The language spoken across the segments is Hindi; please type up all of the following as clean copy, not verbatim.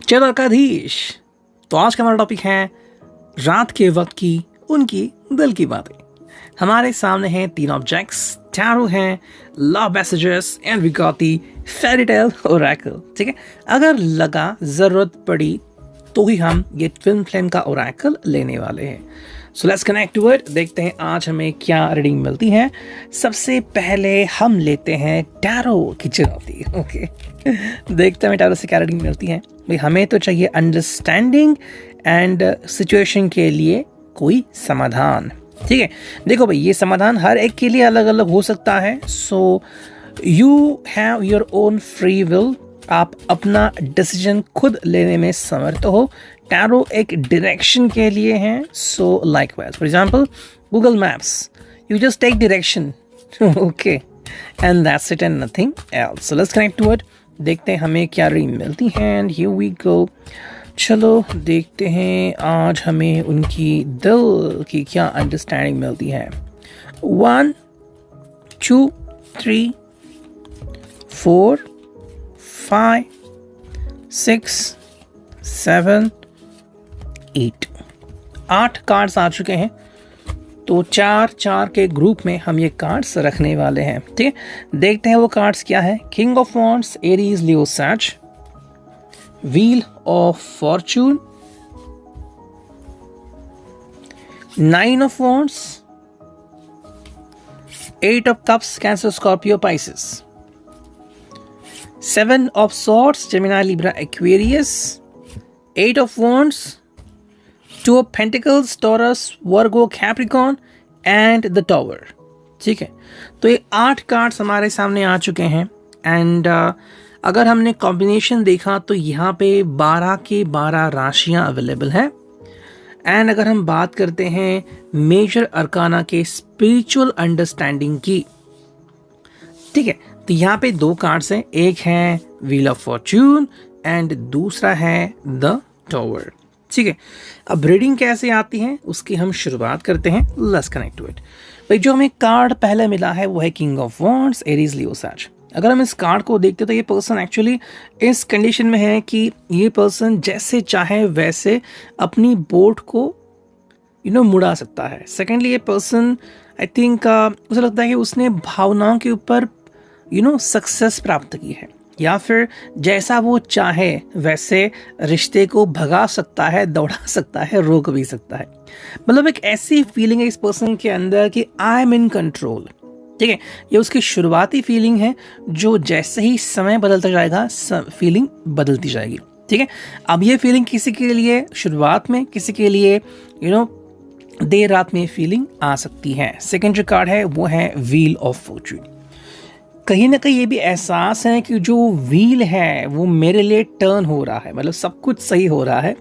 चरकाधीश। तो आज का हमारा टॉपिक है रात के वक्त की उनकी दिल की बातें। हमारे सामने हैं 3 ऑब्जेक्ट्स, टैरो हैं, love messages and we got the fairy tale oracle. ठीक है, अगर लगा जरूरत पड़ी तो ही हम ये फिल्म का ओरेकल लेने वाले हैं। So let's connect to it. देखते हैं आज हमें क्या रीडिंग मिलती है। सबसे पहले हम लेते हैं टैरो की चुनौती। ओके, देखते हैं टैरो से क्या रीडिंग मिलती है। भाई हमें तो चाहिए अंडरस्टैंडिंग एंड सिचुएशन के लिए कोई समाधान। ठीक है, देखो भाई ये समाधान हर एक के लिए अलग अलग हो सकता है। So you have your own free will, आप अपना डिसीजन खुद लेने में समर्थ हो। टैरो एक डायरेक्शन के लिए हैं। So likewise for example Google Maps, you just take direction, okay, and that's it and nothing else. So let's connect to it. देखते हैं हमें क्या रीड मिलती है एंड हियर वी गो। चलो देखते हैं आज हमें उनकी दिल की क्या अंडरस्टैंडिंग मिलती है। 1 2 3 4 5 6 7 8 कार्ड्स आ चुके हैं। तो 4 के ग्रुप में हम ये कार्ड्स रखने वाले हैं। ठीक है, देखते हैं वो कार्ड्स क्या है। King of wands, Aries, Leo, Sag, wheel of fortune, 9 of wands, 8 of cups, Cancer, Scorpio, Pisces, 7 of swords, Gemini, Libra, Aquarius, 8 of wands, 2 of Pentacles, Taurus, Virgo, Capricorn and the Tower। ठीक है, तो ये 8 कार्ड्स हमारे सामने आ चुके हैं एंड अगर हमने कॉम्बिनेशन देखा तो यहाँ पे 12 के 12 राशियाँ अवेलेबल हैं। एंड अगर हम बात करते हैं मेजर अरकाना के स्पिरिचुअल अंडरस्टैंडिंग की, ठीक है, तो यहाँ पे 2 कार्ड्स हैं, एक है व्हील ऑफ फॉर्च्यून एंड दूसरा है द टॉवर। ठीक है, अब रीडिंग कैसे आती है उसकी हम शुरुआत करते हैं। Let's connect to it. भाई जो हमें कार्ड पहले मिला है वो है king of wands, Aries, Leo, Sag. अगर हम इस कार्ड को देखते तो ये पर्सन एक्चुअली इस कंडीशन में है कि ये पर्सन जैसे चाहे वैसे अपनी बोट को मुड़ा सकता है। सेकेंडली ये पर्सन आई थिंक मुझे लगता है कि उसने भावनाओं के ऊपर सक्सेस प्राप्त की है, या फिर जैसा वो चाहे वैसे रिश्ते को भगा सकता है, दौड़ा सकता है, रोक भी सकता है। मतलब एक ऐसी फीलिंग है इस पर्सन के अंदर कि आई एम इन कंट्रोल। ठीक है, ये उसकी शुरुआती फीलिंग है जो जैसे ही समय बदलता जाएगा फीलिंग बदलती जाएगी। ठीक है, अब ये फीलिंग किसी के लिए शुरुआत में, किसी के लिए देर रात में फीलिंग आ सकती है। सेकेंड जो कार्ड है वो है व्हील ऑफ फॉर्च्यून। कहीं ना कहीं ये भी एहसास है कि जो व्हील है वो मेरे लिए टर्न हो रहा है, मतलब सब कुछ सही हो रहा है।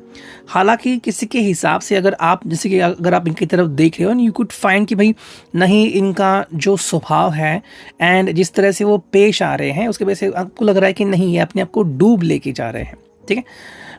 हालांकि किसी के हिसाब से अगर आप इनकी तरफ देख रहे हो, यू कुड फाइंड कि भाई नहीं, इनका जो स्वभाव है एंड जिस तरह से वो पेश आ रहे हैं उसके वजह से आपको लग रहा है कि नहीं, ये अपने आप को डूब लेके जा रहे हैं। ठीक है,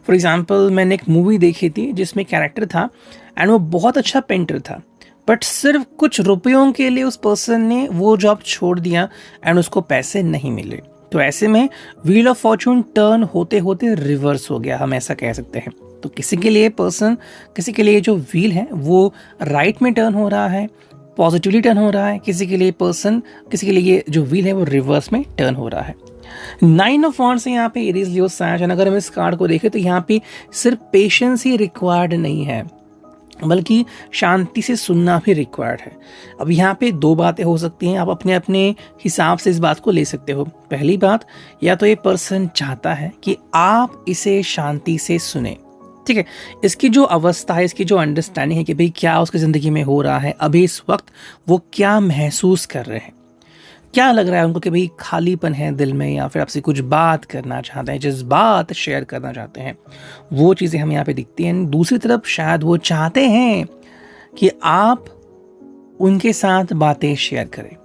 फॉर एग्जाम्पल मैंने एक मूवी देखी थी जिसमें कैरेक्टर था एंड वो बहुत अच्छा पेंटर था, बट सिर्फ कुछ रुपयों के लिए उस पर्सन ने वो जॉब छोड़ दिया एंड उसको पैसे नहीं मिले। तो ऐसे में व्हील ऑफ फॉर्चून टर्न होते होते रिवर्स हो गया, हम ऐसा कह सकते हैं। तो किसी के लिए जो व्हील है वो राइट में टर्न हो रहा है, पॉजिटिवली टर्न हो रहा है। किसी के लिए ये जो व्हील है वो रिवर्स में टर्न हो रहा है। 9 ऑफ वॉन्ड्स है यहाँ पे, एरीज, लियो, सैज। अगर हम इस कार्ड को देखें तो यहाँ पे सिर्फ पेशेंस ही रिक्वायर्ड नहीं है, बल्कि शांति से सुनना भी रिक्वायर्ड है। अब यहाँ पे 2 बातें हो सकती हैं, आप अपने अपने हिसाब से इस बात को ले सकते हो। पहली बात, या तो ये पर्सन चाहता है कि आप इसे शांति से सुने। ठीक है, इसकी जो अवस्था है, इसकी जो अंडरस्टैंडिंग है कि भाई क्या उसकी ज़िंदगी में हो रहा है अभी इस वक्त, वो क्या महसूस कर रहे हैं, क्या लग रहा है उनको कि भाई खालीपन है दिल में, या फिर आपसे कुछ बात करना चाहते हैं, जिस बात शेयर करना चाहते हैं, वो चीज़ें हमें यहाँ पे दिखती हैं। दूसरी तरफ शायद वो चाहते हैं कि आप उनके साथ बातें शेयर करें,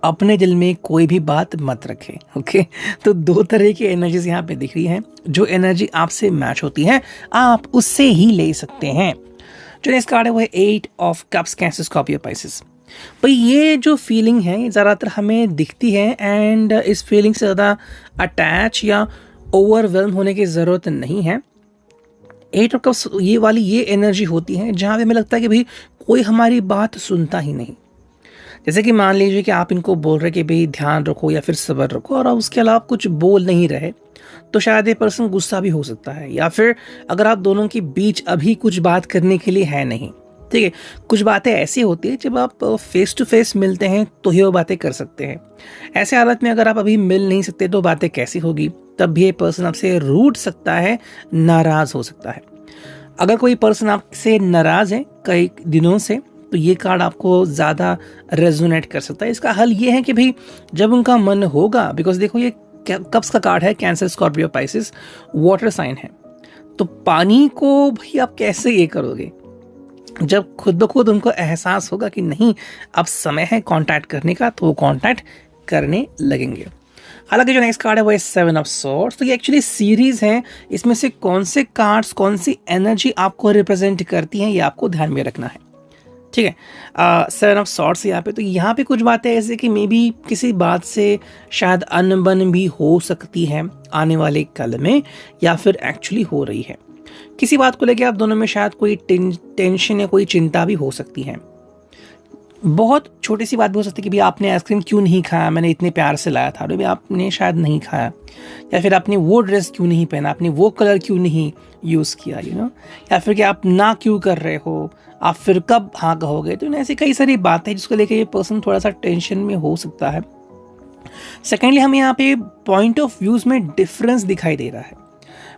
अपने दिल में कोई भी बात मत रखें। ओके, तो 2 तरह की एनर्जीज यहाँ पे दिख रही हैं। जो एनर्जी आपसे मैच होती है आप उससे ही ले सकते हैं। जो नेक्स्ट कार्ड है वो है 8 of cups, Cancer, Scorpio, Pisces. भाई ये जो फीलिंग है ये ज़्यादातर हमें दिखती है एंड इस फीलिंग से ज़्यादा अटैच या ओवरवेल्म होने की ज़रूरत नहीं है। एट ऑफ कप्स ये वाली ये एनर्जी होती है जहाँ पे हमें लगता है कि भाई कोई हमारी बात सुनता ही नहीं। जैसे कि मान लीजिए कि आप इनको बोल रहे कि भाई ध्यान रखो या फिर सब्र रखो और आप उसके अलावा कुछ बोल नहीं रहे, तो शायद ये पर्सन गुस्सा भी हो सकता है, या फिर अगर आप दोनों के बीच अभी कुछ बात करने के लिए है नहीं, ठीक है। कुछ बातें ऐसी होती है जब आप फेस टू फेस मिलते हैं तो ही वो बातें कर सकते हैं। ऐसे हालत में अगर आप अभी मिल नहीं सकते तो बातें कैसी होगी? तब भी ये पर्सन आपसे रूठ सकता है, नाराज हो सकता है। अगर कोई पर्सन आपसे नाराज है कई दिनों से, तो ये कार्ड आपको ज़्यादा रेजोनेट कर सकता है। इसका हल ये है कि भाई जब उनका मन होगा, बिकॉज देखो ये कप्स का कार्ड है, Cancer, Scorpio, Pisces, water sign है, तो पानी को भाई आप कैसे ये करोगे? जब खुद ब खुद उनको एहसास होगा कि नहीं अब समय है कांटेक्ट करने का, तो वो कांटेक्ट करने लगेंगे। हालांकि जो नेक्स्ट कार्ड है वो है 7 ऑफ सॉर्ड्स। तो ये एक्चुअली सीरीज है, इसमें से कौन से कार्ड्स कौन सी एनर्जी आपको रिप्रेजेंट करती हैं ये आपको ध्यान में रखना है, ठीक है। 7 ऑफ सॉर्ड्स यहाँ पे, तो यहाँ पे कुछ बातें ऐसे कि मे बी किसी बात से शायद अनबन भी हो सकती है आने वाले कल में, या फिर एक्चुअली हो रही है। किसी बात को लेकर आप दोनों में शायद कोई टेंशन या कोई चिंता भी हो सकती है। बहुत छोटी सी बात भी हो सकती है कि भाई आपने आइसक्रीम क्यों नहीं खाया, मैंने इतने प्यार से लाया था, अरे आपने शायद नहीं खाया, या फिर आपने वो ड्रेस क्यों नहीं पहना, आपने वो कलर क्यों नहीं यूज़ किया, या फिर कि आप ना क्यों कर रहे हो, आप फिर कब हाँ कहोगे। तो ऐसी कई सारी बातें जिसको लेकर ये पर्सन थोड़ा सा टेंशन में हो सकता है। सेकेंडली हमें यहाँ पे पॉइंट ऑफ व्यूज में डिफरेंस दिखाई दे रहा है,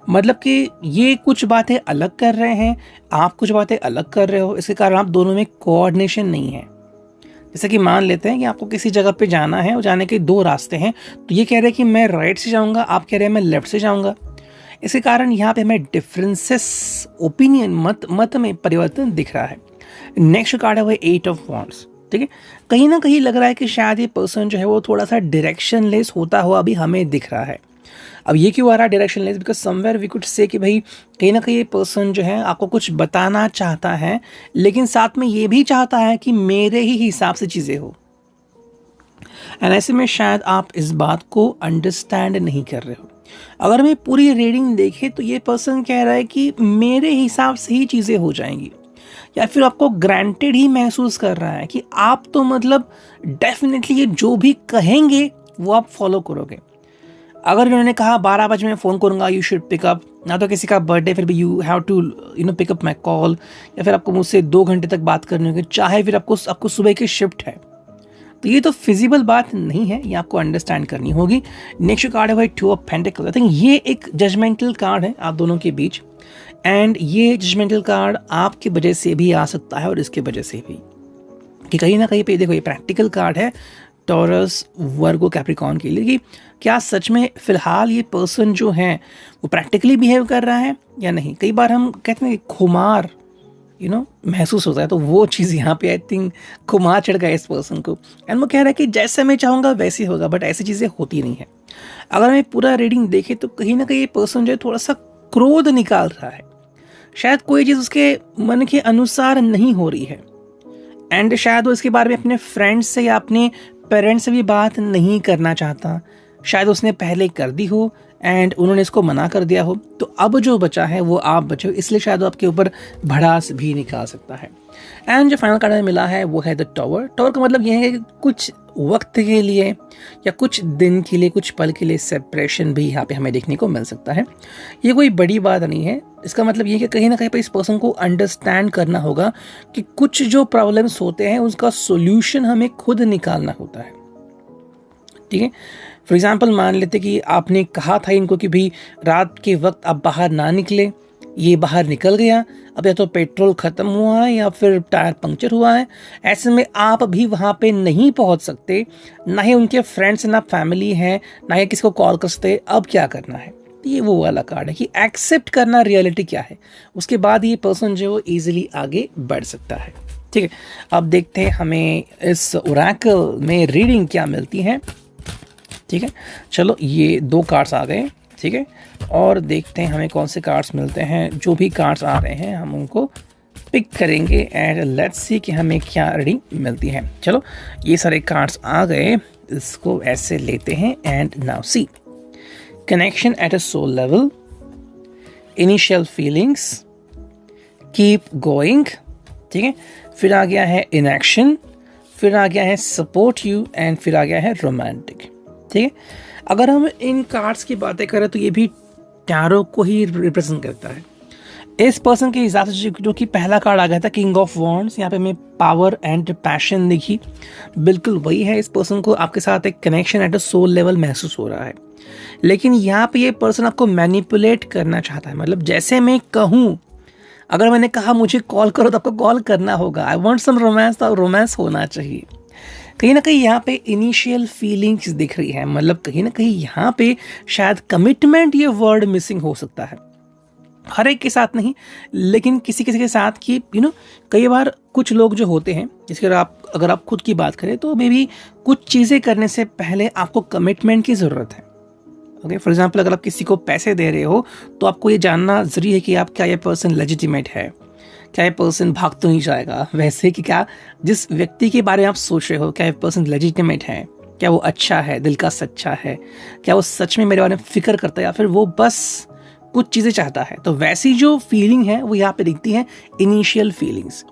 मतलब कि ये कुछ बातें अलग कर रहे हैं, आप कुछ बातें अलग कर रहे हो, इसके कारण आप दोनों में कोऑर्डिनेशन नहीं है। जैसे कि मान लेते हैं कि आपको किसी जगह पे जाना है और जाने के 2 रास्ते हैं, तो ये कह रहे हैं कि मैं राइट से जाऊंगा, आप कह रहे हैं मैं लेफ्ट से जाऊंगा। इसके कारण यहाँ पे हमें डिफरेंसेस, ओपिनियन, मत में परिवर्तन दिख रहा है। नेक्स्ट कार्ड है वो 8 ऑफ वॉन्ड्स, ठीक है। कहीं ना कहीं लग रहा है कि शायद ये पर्सन जो है वो थोड़ा सा डायरेक्शनलेस होता हुआ अभी हमें दिख रहा है। अब ये क्यों आ रहा है directionless? Because somewhere we could say कि भाई कहीं ना कहीं ये पर्सन जो है आपको कुछ बताना चाहता है, लेकिन साथ में ये भी चाहता है कि मेरे ही हिसाब से चीज़ें हो, एंड ऐसे में शायद आप इस बात को अंडरस्टैंड नहीं कर रहे हो। अगर मैं पूरी रीडिंग देखे तो ये पर्सन कह रहा है कि मेरे हिसाब से ही चीज़ें हो जाएंगी, या फिर आपको ग्रांटेड ही महसूस कर रहा है कि आप तो मतलब डेफिनेटली ये जो भी कहेंगे वो आप फॉलो करोगे। अगर उन्होंने कहा 12 बजे मैं फ़ोन करूँगा, यू शुड पिकअप, ना तो किसी का बर्थडे, फिर भी you have to pick up my call, या फिर आपको मुझसे 2 घंटे तक बात करनी होगी, चाहे फिर आपको सुबह की शिफ्ट है, तो ये तो फिजिबल बात नहीं है, ये आपको अंडरस्टैंड करनी होगी। नेक्स्ट कार्ड है भाई 2 ऑफ पेंटिकल्स। आई थिंक ये एक जजमेंटल कार्ड है आप दोनों के बीच, एंड ये जजमेंटल कार्ड आपकी वजह से भी आ सकता है और इसके वजह से भी, कि कहीं ना कहीं पे देखो ये प्रैक्टिकल कार्ड है टॉरस, वर्गो, कैप्रिकॉर्न के लिए, कि क्या सच में फिलहाल ये पर्सन जो है वो प्रैक्टिकली बिहेव कर रहा है या नहीं। कई बार हम कहते हैं खुमार महसूस होता है, तो वो चीज़ यहाँ पे आई थिंक खुमार चढ़ गया इस पर्सन को, एंड वो कह रहा है कि जैसे मैं चाहूँगा वैसे होगा, बट ऐसी चीज़ें होती नहीं है। अगर मैं पूरा रीडिंग देखे तो कहीं ना कहीं ये पर्सन जो है थोड़ा सा क्रोध निकाल रहा है, शायद कोई चीज़ उसके मन के अनुसार नहीं हो रही है, एंड शायद वो इसके बारे में अपने फ्रेंड्स से या अपने पेरेंट्स से भी बात नहीं करना चाहता। शायद उसने पहले कर दी हो एंड उन्होंने इसको मना कर दिया हो, तो अब जो बचा है वो आप बचे हो, इसलिए शायद वो आपके ऊपर भड़ास भी निकाल सकता है। एंड जो फाइनल कार्ड में मिला है वो है द टॉवर। टॉवर का मतलब ये है कि कुछ वक्त के लिए या कुछ दिन के लिए, कुछ पल के लिए सेपरेशन भी यहाँ पे हमें देखने को मिल सकता है। ये कोई बड़ी बात नहीं है, इसका मतलब ये है कि कहीं ना कहीं पे इस पर्सन को अंडरस्टैंड करना होगा कि कुछ जो प्रॉब्लम्स होते हैं उसका सोल्यूशन हमें खुद निकालना होता है, ठीक है। फॉर एग्जाम्पल मान लेते कि आपने कहा था इनको कि भाई रात के वक्त आप बाहर ना निकले, ये बाहर निकल गया, अब या तो पेट्रोल ख़त्म हुआ है या फिर टायर पंक्चर हुआ है, ऐसे में आप भी वहाँ पे नहीं पहुँच सकते, ना ही उनके फ्रेंड्स ना फैमिली हैं, ना ही किसी को कॉल कर सकते। अब क्या करना है? तो ये वो वाला कार्ड है कि एक्सेप्ट करना रियलिटी क्या है, उसके बाद ये पर्सन जो है वो ईजिली आगे बढ़ सकता है, ठीक है। अब देखते हैं हमें इस ओरेकल में रीडिंग क्या मिलती है, ठीक है। चलो ये 2 कार्ड्स आ गए, ठीक है, और देखते हैं हमें कौन से कार्ड्स मिलते हैं। जो भी कार्ड्स आ रहे हैं हम उनको पिक करेंगे एंड लेट्स सी कि हमें क्या रीडिंग मिलती है। चलो ये सारे कार्ड्स आ गए, इसको ऐसे लेते हैं and now see connection at a soul level, initial feelings, keep going, ठीक है, फिर आ गया है इनएक्शन, फिर आ गया है सपोर्ट यू एंड फिर आ गया है रोमांटिक, ठीक है। अगर हम इन कार्ड्स की बातें करें तो ये भी टैरो को ही रिप्रेजेंट करता है। इस पर्सन के हिसाब से जो कि पहला कार्ड आ गया था किंग ऑफ वॉन्ड्स, यहाँ पे हमें पावर एंड पैशन दिखी, बिल्कुल वही है। इस पर्सन को आपके साथ एक connection at a soul level महसूस हो रहा है, लेकिन यहाँ पे ये पर्सन आपको मैनिपुलेट करना चाहता है। मतलब जैसे मैं कहूँ, अगर मैंने कहा मुझे कॉल करो तो आपको कॉल करना होगा। आई वॉन्ट सम रोमांस, तो रोमांस होना चाहिए। कहीं ना कहीं यहाँ पे इनिशियल फीलिंग्स दिख रही है, मतलब कहीं ना कहीं यहाँ पे शायद कमिटमेंट ये वर्ड मिसिंग हो सकता है। हर एक के साथ नहीं, लेकिन किसी किसी के साथ की कई बार कुछ लोग जो होते हैं, इसके अगर आप खुद की बात करें तो मे बी कुछ चीज़ें करने से पहले आपको कमिटमेंट की ज़रूरत है। ओके, फॉर एग्जांपल अगर आप किसी को पैसे दे रहे हो तो आपको ये जानना ज़रूरी है कि आप क्या ये पर्सन लेजिटिमेट है, क्या ये पर्सन भाग तो नहीं जाएगा। वैसे कि क्या जिस व्यक्ति के बारे में आप सोच रहे हो, क्या ये पर्सन लेजिटिमेट है, क्या वो अच्छा है, दिल का सच्चा है, क्या वो सच में मेरे बारे में फिक्र करता है, या फिर वो बस कुछ चीज़ें चाहता है। तो वैसी जो फीलिंग है वो यहाँ पे दिखती है, इनिशियल फीलिंग्स।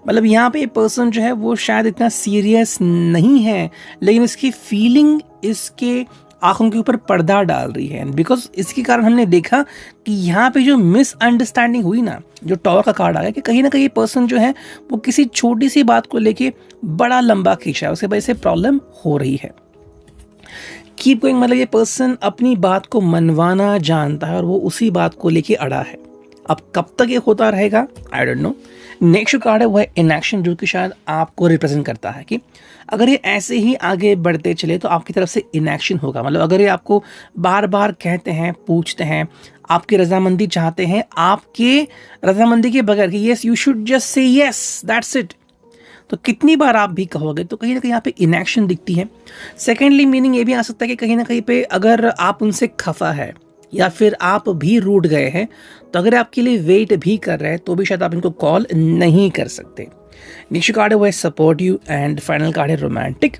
मतलब यहाँ पे पर्सन जो है वो शायद इतना सीरियस नहीं है, लेकिन इसकी फीलिंग इसके आंखों के ऊपर पर्दा डाल रही है। बिकॉज इसके कारण हमने देखा कि यहाँ पे जो मिसअंडरस्टैंडिंग हुई ना, जो टॉवर का कार्ड आ गया, कि कहीं ना कहीं पर्सन जो है वो किसी छोटी सी बात को लेके बड़ा लंबा खींचा है, उसके वजह से प्रॉब्लम हो रही है। कीप गोइंग मतलब ये पर्सन अपनी बात को मनवाना जानता है और वो उसी बात को लेके अड़ा है। अब कब तक ये होता रहेगा, I don't know. Next card है वो है इनएक्शन, जो कि शायद आपको रिप्रेजेंट करता है कि अगर ये ऐसे ही आगे बढ़ते चले तो आपकी तरफ से इनएक्शन होगा। मतलब अगर ये आपको बार बार कहते हैं, पूछते हैं, आपकी रजामंदी चाहते हैं, आपके रजामंदी के बगैर कि yes you should just say yes that's it, तो कितनी बार आप भी कहोगे, तो कहीं ना कहीं यहाँ पे इनएक्शन दिखती है। सेकेंडली मीनिंग ये भी आ सकता है कि कहीं ना कहीं पे अगर आप उनसे खफा है या फिर आप भी रूठ गए हैं, तो अगर आपके लिए वेट भी कर रहे हैं तो भी शायद आप इनको कॉल नहीं कर सकते। नेक्स्ट कार्ड है वो है support you and final card है रोमांटिक।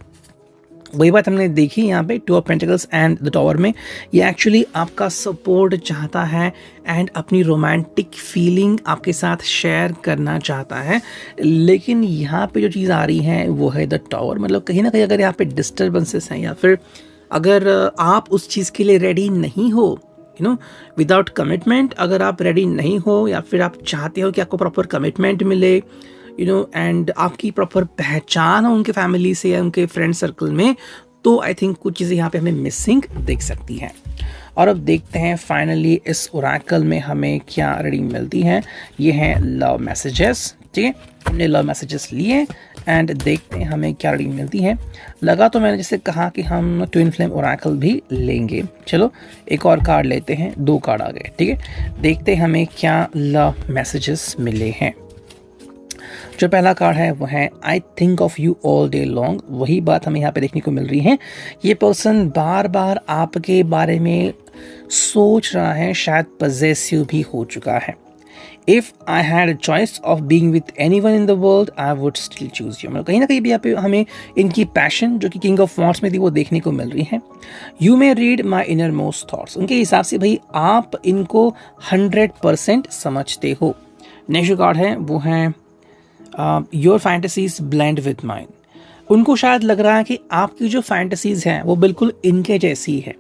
वही बात हमने देखी यहाँ पे, two of pentacles and the tower में। ये एक्चुअली आपका सपोर्ट चाहता है एंड अपनी रोमांटिक फीलिंग आपके साथ शेयर करना चाहता है, लेकिन यहाँ पे जो चीज़ आ रही है वो है द टॉवर। मतलब कहीं ना कहीं अगर यहाँ पे डिस्टर्बेंसेस हैं या फिर अगर आप उस चीज़ के लिए रेडी नहीं हो, विदाउट कमिटमेंट अगर आप रेडी नहीं हो, या फिर आप चाहते हो कि आपको प्रॉपर कमिटमेंट मिले, एंड आपकी प्रॉपर पहचान हो उनके फैमिली से या उनके फ्रेंड सर्कल में, तो आई थिंक कुछ चीज़ें यहाँ पे हमें मिसिंग दिख सकती हैं। और अब देखते हैं फाइनली इस ओरेकल में हमें क्या रीडिंग मिलती है। ये हैं लव मैसेजेस, ठीक है, हमने लव मैसेजेस लिए एंड देखते हैं हमें क्या रीडिंग मिलती है। लगा तो मैंने जैसे कहा कि हम ट्विन फ्लेम ओरेकल भी लेंगे। चलो एक और कार्ड लेते हैं, 2 कार्ड आ गए, ठीक है। देखते हैं हमें क्या लव मैसेजेस मिले हैं। जो पहला कार्ड है वो है I think of you all day long. वही बात हमें यहाँ पे देखने को मिल रही है। ये पर्सन बार बार आपके बारे में सोच रहा है, शायद पजेसिव भी हो चुका है। If I had a choice of being with anyone in the world I would still choose you. मतलब कहीं ना कहीं भी यहाँ पे हमें इनकी पैशन जो कि किंग ऑफ वॉन्ड्स में थी वो देखने को मिल रही है। You may read my inner most thoughts. उनके हिसाब से भाई आप इनको 100% समझते हो। नेक्स्ट कार्ड है वो है your fantasies blend with mine. उनको शायद लग रहा है कि आपकी जो फैंटेसीज हैं वो बिल्कुल इनके जैसी है,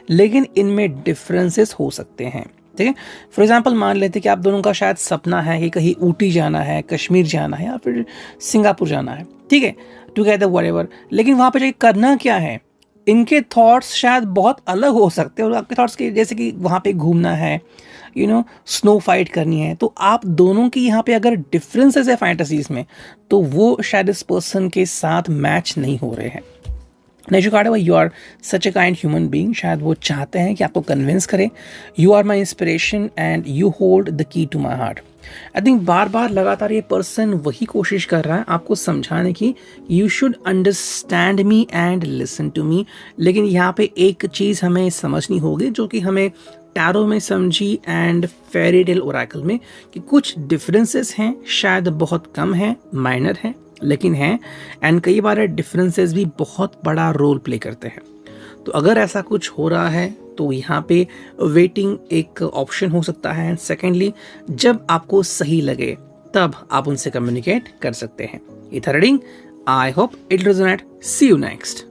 लेकिन इनमें डिफरेंसेस हो सकते हैं, ठीक है। फॉर एग्जांपल मान लेते कि आप दोनों का शायद सपना है कि कहीं ऊटी जाना है, कश्मीर जाना है या फिर सिंगापुर जाना है, ठीक है, टुगेदर व्हाटएवर। लेकिन वहाँ पे जाके करना क्या है, इनके थॉट्स शायद बहुत अलग हो सकते हैं और आपके थॉट्स के, जैसे कि वहाँ पे घूमना है, स्नो फाइट करनी है। तो आप दोनों की यहाँ पे अगर डिफरेंसेस है फैंटेसीज में, तो वो शायद इस पर्सन के साथ मैच नहीं हो रहे हैं। नेक्स्ट कार्ड है you are such a kind human being. शायद वो चाहते हैं कि आपको कन्विंस करें। You are my inspiration and you hold the key to my heart. I think बार बार लगातार ये पर्सन वही कोशिश कर रहा है आपको समझाने की, you should understand me and listen to me. लेकिन यहाँ पे एक चीज़ हमें समझनी होगी जो कि हमें टैरो में समझी एंड फेरी टेल ओरेकल में, कि कुछ डिफरेंसेस हैं, शायद बहुत कम है, माइनर है, लेकिन हैं, एंड कई बार डिफरेंसेस भी बहुत बड़ा रोल प्ले करते हैं। तो अगर ऐसा कुछ हो रहा है तो यहाँ पे वेटिंग एक ऑप्शन हो सकता है। एंड सेकेंडली, जब आपको सही लगे तब आप उनसे कम्युनिकेट कर सकते हैं। ये था reading. I hope it resonate. See you next.